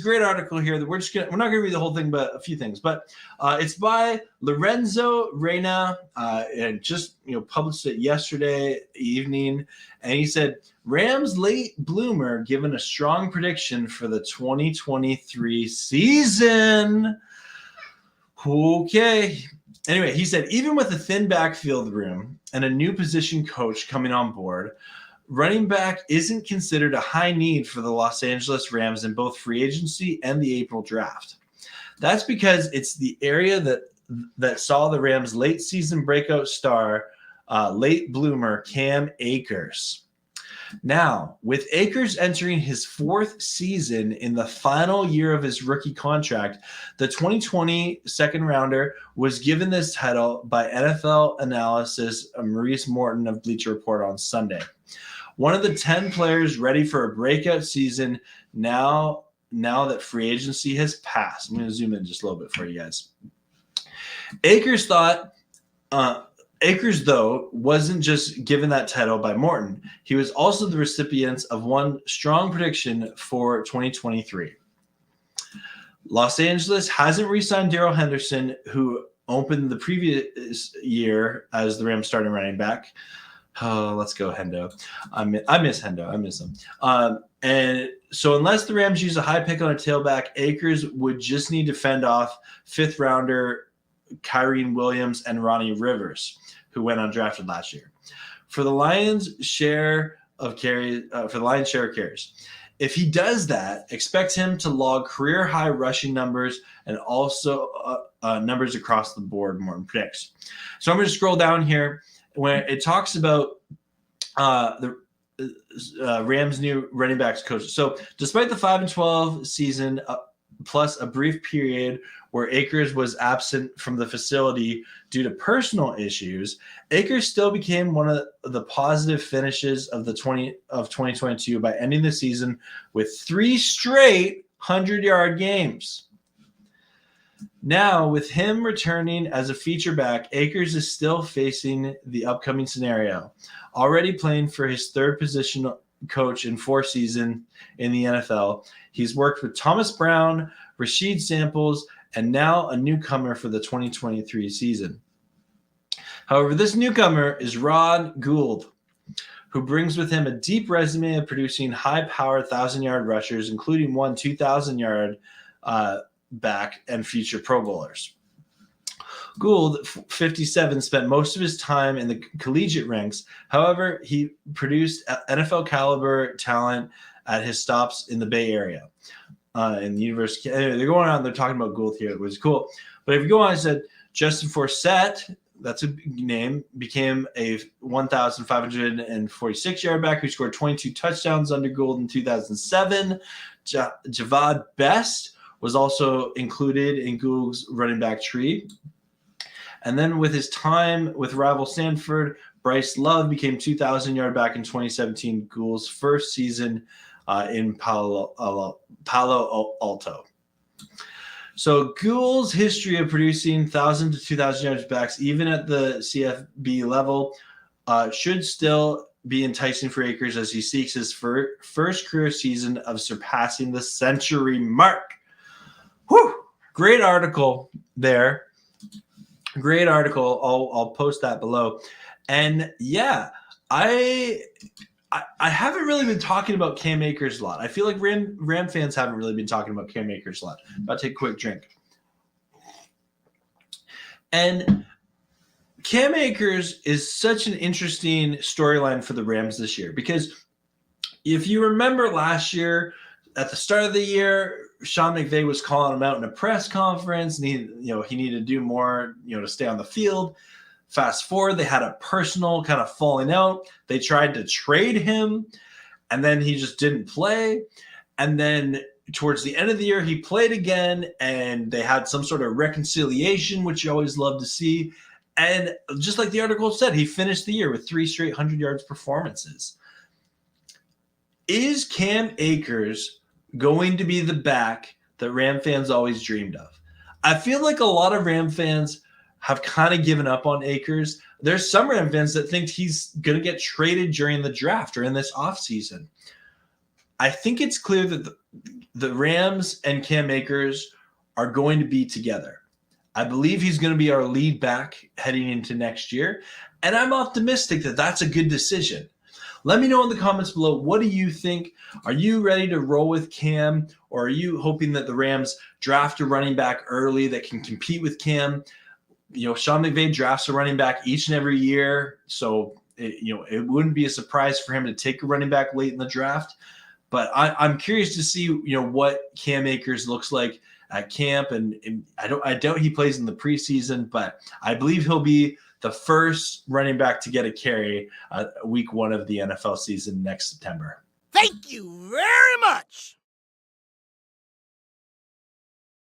great article here that we're not going to read the whole thing, but a few things. But it's by Lorenzo Reina, and just published it yesterday evening. And he said, Rams late bloomer given a strong prediction for the 2023 season. Okay. Anyway, he said, even with a thin backfield room and a new position coach coming on board, running back isn't considered a high need for the Los Angeles Rams in both free agency and the April draft. That's because it's the area that saw the Rams' late season breakout star, late bloomer Cam Akers. Now, with Akers entering his fourth season in the final year of his rookie contract, the 2020 second rounder was given this title by NFL analyst Maurice Morton of Bleacher Report on Sunday. One of the 10 players ready for a breakout season now that free agency has passed. I'm going to zoom in just a little bit for you guys. Akers, though, wasn't just given that title by Morton. He was also the recipient of one strong prediction for 2023. Los Angeles hasn't re-signed Darrell Henderson, who opened the previous year as the Rams starting running back. Oh, let's go, Hendo. I miss Hendo. I miss him. And so unless the Rams use a high pick on a tailback, Akers would just need to fend off fifth rounder Kyrene Williams and Ronnie Rivers, who went undrafted last year. For the Lions' share of carries, if he does that, expect him to log career high rushing numbers and also numbers across the board, Morton predicts. So I'm going to scroll down here when it talks about the Rams' new running backs coach. So despite the 5-12 season, plus a brief period where Akers was absent from the facility due to personal issues, Akers still became one of the positive finishes of 2022 by ending the season with 3 straight 100-yard games. Now, with him returning as a feature back, Akers is still facing the upcoming scenario. Already playing for his third position coach in 4 seasons in the NFL, he's worked with Thomas Brown, Rashid Samples, and now a newcomer for the 2023 season. However, this newcomer is Rod Gould, who brings with him a deep resume of producing high-powered 1,000-yard rushers, including one 2,000-yard back and future Pro Bowlers. Gould, 57, spent most of his time in the collegiate ranks. However, he produced NFL-caliber talent at his stops in the Bay Area. In the university, anyway, they're going on. They're talking about Gould here. It was cool. But if you go on, I said Justin Forsett, that's a name, became a 1,546-yard back who scored 22 touchdowns under Gould in 2007. Javad Best was also included in Gould's running back tree. And then with his time with rival Stanford, Bryce Love became 2,000-yard back in 2017, Gould's first season in Palo Alto. So Gould's history of producing 1,000 to 2,000 yards backs, even at the CFB level, should still be enticing for Akers as he seeks his first career season of surpassing the century mark. Whew! Great article there. Great article. I'll post that below. And yeah, I haven't really been talking about Cam Akers a lot. I feel like Ram fans haven't really been talking about Cam Akers a lot. I'm about to take a quick drink. And Cam Akers is such an interesting storyline for the Rams this year, because if you remember last year, at the start of the year, Sean McVay was calling him out in a press conference, and he needed to do more, to stay on the field. Fast forward, they had a personal kind of falling out. They tried to trade him, and then he just didn't play. And then towards the end of the year, he played again, and they had some sort of reconciliation, which you always love to see. And just like the article said, he finished the year with 3 straight 100 yards performances. Is Cam Akers going to be the back that Ram fans always dreamed of? I feel like a lot of Ram fans have kind of given up on Akers. There's some Ram fans that think he's going to get traded during the draft or in this offseason. I think it's clear that the Rams and Cam Akers are going to be together. I believe he's going to be our lead back heading into next year, and I'm optimistic that that's a good decision. Let me know in the comments below, what do you think? Are you ready to roll with Cam, or are you hoping that the Rams draft a running back early that can compete with Cam? Sean McVay drafts a running back each and every year, so it wouldn't be a surprise for him to take a running back late in the draft. But I'm curious to see what Cam Akers looks like at camp, and I doubt he plays in the preseason, but I believe he'll be the first running back to get a carry week 1 of the NFL season next September. Thank you very much.